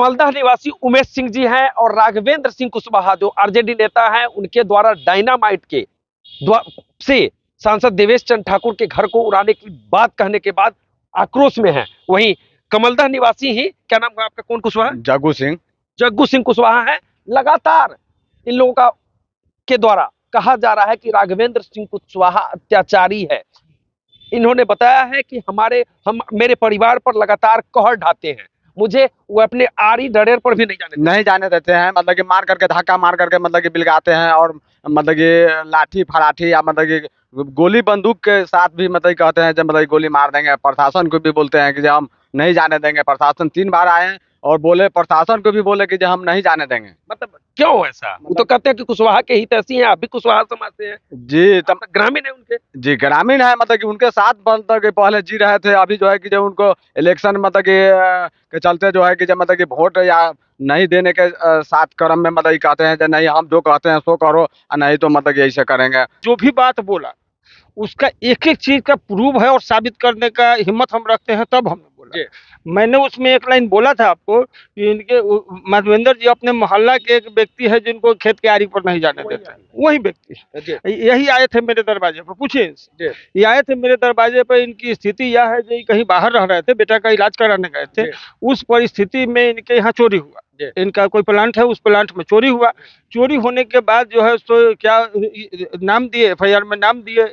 मालदह निवासी उमेश सिंह जी हैं और राघवेंद्र सिंह कुशवाहा जो आरजेडी नेता हैं, उनके द्वारा डायनामाइट के से सांसद देवेश चंद्र ठाकुर के घर को उड़ाने की बात कहने के बाद आक्रोश में हैं। वहीं कमलदह निवासी ही, क्या नाम है आपका, कौन कुशवाहा? जग्गू सिंह कुशवाहा है। लगातार इन लोगों का के द्वारा कहा जा रहा है कि राघवेंद्र सिंह कुशवाहा अत्याचारी है। इन्होंने बताया है कि मेरे परिवार पर लगातार कहर ढाते हैं, मुझे वो अपने आरी डरेर पर भी नहीं जाने देते हैं। मतलब कि मार करके, धक्का मार करके मतलब कि बिलगाते हैं, और मतलब कि लाठी फराठी या मतलब कि गोली बंदूक के साथ भी मतलब कहते हैं जब मतलब गोली मार देंगे। प्रशासन को भी बोलते हैं कि हम नहीं जाने देंगे। प्रशासन 3 बार आए हैं और बोले, प्रशासन को भी बोले कि हम नहीं जाने देंगे। मतलब क्यों ऐसा? वो तो कहते हैं कि कुशवाहा के हितैषी हैं, आप भी कुशवाहा समाज से हैं जी। तब ग्रामीण है उनके। जी, ग्रामीण है, मतलब कि उनके साथ मतलब कि पहले जी रहे थे। अभी जो है कि जब उनको इलेक्शन मतलब के चलते जो है कि जब मतलब कि वोट या नहीं देने के साथ क्रम में मतलब कहते हैं नहीं, हम जो कहते हैं सो करो, नहीं तो मतलब यही से करेंगे। जो भी बात बोला उसका एक एक चीज का प्रूफ है और साबित करने का हिम्मत हम रखते हैं, तब हमने बोला। मैंने उसमें एक लाइन बोला था आपको कि इनके माधवेंद्र जी अपने मोहल्ला के एक व्यक्ति है जिनको खेत की आरी पर नहीं जाने देते, वही व्यक्ति है। यही आए थे मेरे दरवाजे पर, पूछिए, ये आए थे मेरे दरवाजे पर। इनकी स्थिति यह है कि कहीं बाहर रह रहे थे, बेटा का इलाज कराने गए थे। उस परिस्थिति में इनके यहाँ चोरी हुआ। इनका कोई प्लांट है, उस प्लांट में चोरी हुआ। चोरी होने के बाद जो है सो क्या नाम दिए, एफआईआर में नाम दिए,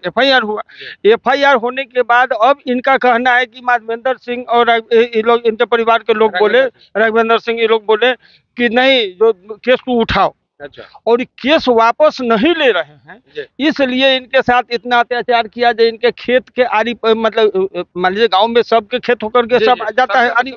एफआईआर हुआ। एफआईआर होने के बाद अब इनका कहना है कि माधवेंद्र सिंह और ये लोग, इनके परिवार के लोग बोले, राघवेंद्र सिंह, ये लोग बोले कि नहीं, जो केस को उठाओ। अच्छा। और केस वापस नहीं ले रहे हैं, इसलिए इनके साथ इतना अत्याचार किया जाए। इनके खेत के आरी, मतलब मान लीजिए गाँव में सबके खेत होकर के सब आ जाता है आरी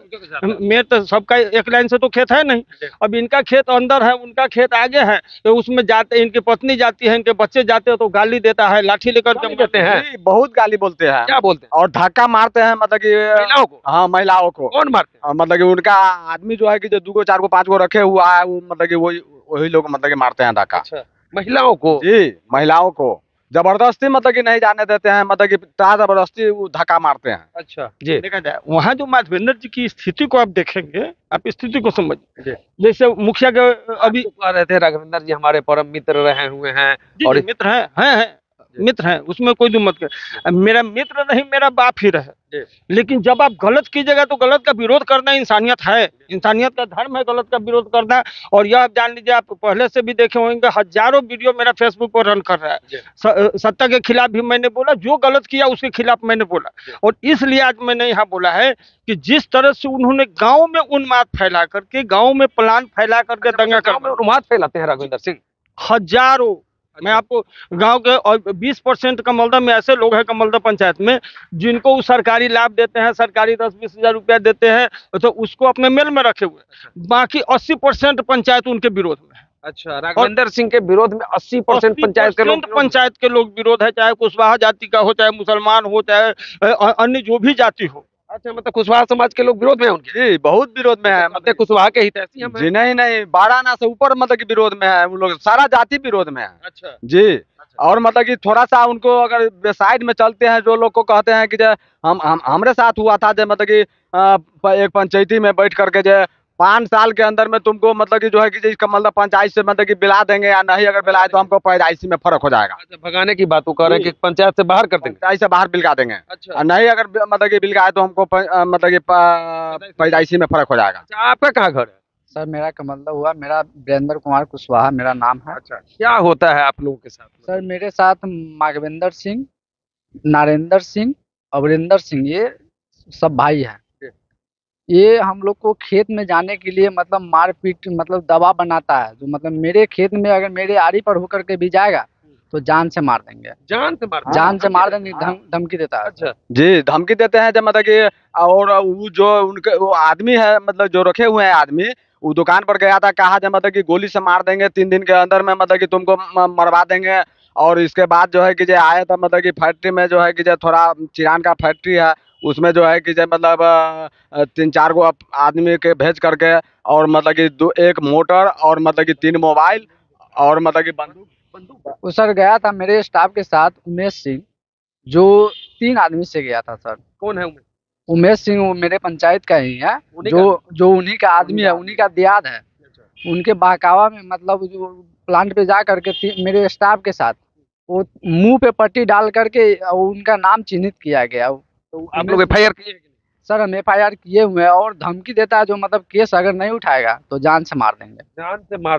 में, तो सबका एक लाइन से तो खेत है नहीं। अब इनका खेत अंदर है, उनका खेत आगे है, तो उसमें जाते, इनकी पत्नी जाती है, इनके बच्चे जाते हैं तो गाली देता है, लाठी लेकर के देते हैं, बहुत गाली बोलते हैं। क्या बोलते हैं? और धक्का मारते हैं, मतलब कि महिलाओं को। हाँ, महिलाओं को। कौन मारते हैं? मतलब कि उनका आदमी जो है कि जो 2 को 4 को 5 को रखे हुआ है, वो मतलब कि वही लोग मतलब कि मारते हैं धक्का। अच्छा, महिलाओं को? जी, महिलाओं को जबरदस्ती मतलब कि नहीं जाने देते हैं, मतलब कि जबरदस्ती वो धक्का मारते हैं। अच्छा जी। देखा जाए वहाँ जो माधवेंद्र जी की स्थिति को आप देखेंगे, आप स्थिति को समझिए। जैसे मुखिया के अभी कह रहे थे राघवेंद्र जी हमारे परम मित्र रहे हुए हैं, और मित्र हैं, मित्र हैं, उसमें कोई दुमत के। मेरा मित्र नहीं, मेरा बाप ही रहे। लेकिन जब आप गलत कीजिएगा तो गलत का विरोध करना इंसानियत है, इंसानियत का धर्म है गलत का विरोध करना। और यह जान लीजिए, आप पहले से भी देखे होंगे, हजारों वीडियो मेरा फेसबुक पर रन कर रहा है। सत्ता के खिलाफ भी मैंने बोला, जो गलत किया उसके खिलाफ मैंने बोला। और इसलिए आज मैंने यहाँ बोला है कि जिस तरह से उन्होंने गाँव में उन्माद फैला करके, गाँव में प्लान फैला करके दंगा कर, उन्माद फैलाते हैं राघवेंद्र सिंह हजारों। मैं आपको गांव के, और 20% कमलदह में ऐसे लोग हैं कमलदह पंचायत में जिनको सरकारी लाभ देते हैं, सरकारी 10-20 हजार रुपया देते हैं, तो उसको अपने मेल में रखे हुए। बाकी 80% पंचायत उनके विरोध में है। अच्छा, राघवेंद्र सिंह के विरोध में 80% पंचायत के लोग विरोध है, चाहे कुशवाहा जाति का हो, चाहे मुसलमान हो, चाहे अन्य जो भी जाति हो। अच्छा, मतलब कुशवाहा समाज के लोग विरोध में हैं उनके? जी, बहुत विरोध में है। मतलब कुशवाहा के हितैषी हम जी नहीं, 12 आना से ऊपर मतलब कि विरोध में है। उन लोग सारा जाति विरोध में है। अच्छा जी। और मतलब कि थोड़ा सा उनको अगर साइड में चलते हैं, जो लोग को कहते हैं कि जो हमरे साथ हुआ था, जो मतलब कि एक पंचायती में बैठ करके जो 5 साल के अंदर में तुमको मतलब कि जो है कि कमलदह पंचायत से मतलब कि बिला देंगे, या नहीं अगर बिलाए तो हमको पैदाइशी में फर्क हो जाएगा। अच्छा, भगाने की बात कर रहे हैं कि पंचायत से बाहर कर देंगे, पंचायत से बाहर बिलगा देंगे। अच्छा। नहीं अगर मतलब कि बिलगाए तो हमको मतलब कि पैदाइशी में फर्क हो जाएगा। अच्छा, आपका कहाँ घर है? सर मेरा कमलदह हुआ, मेरा वीरेंद्र कुमार कुशवाहा मेरा नाम है। अच्छा, क्या होता है आप लोगों के साथ? सर मेरे साथ माघवेंद्र सिंह, नरेंद्र सिंह और वीरेंद्र सिंह, ये सब भाई हैं। ये हम लोग को खेत में जाने के लिए मतलब मारपीट, मतलब दबाव बनाता है। जो मतलब मेरे खेत में अगर मेरे आरी पर होकर के भी जाएगा तो जान से मार देंगे। जान से मार देंगे, धमकी देता है। अच्छा जी, धमकी देते हैं जब मतलब कि, और वो जो उनके वो आदमी है, मतलब जो रखे हुए हैं आदमी, वो दुकान पर गया था, कहा जब मतलब कि गोली से मार देंगे, 3 दिन के अंदर में मतलब कि तुमको मरवा देंगे। और इसके बाद जो है कि जो आया था मतलब कि फैक्ट्री में जो है कि जो थोड़ा चिरान का फैक्ट्री है, उसमें जो है कि जो मतलब 3-4 गो आदमी के भेज करके, और मतलब कि एक मोटर और मतलब कि 3 मोबाइल और मतलब कि बंदूक। वो सर गया था मेरे स्टाफ के साथ उमेश सिंह, जो 3 आदमी से गया था। सर कौन है उमेश? उमेश सिंह वो मेरे पंचायत का ही है, उन्हीं जो उन्हीं का आदमी है, उन्हीं का दियाद है। उनके बहकावा में मतलब जो प्लांट पे जा करके मेरे स्टाफ के साथ वो मुंह पे पट्टी डाल करके उनका नाम चिन्हित किया गया। तो आप लोग FIR किए? सर हम FIR किए हुए हैं और धमकी देता है, जो मतलब केस अगर नहीं उठाएगा तो जान से मार देंगे। जान से मार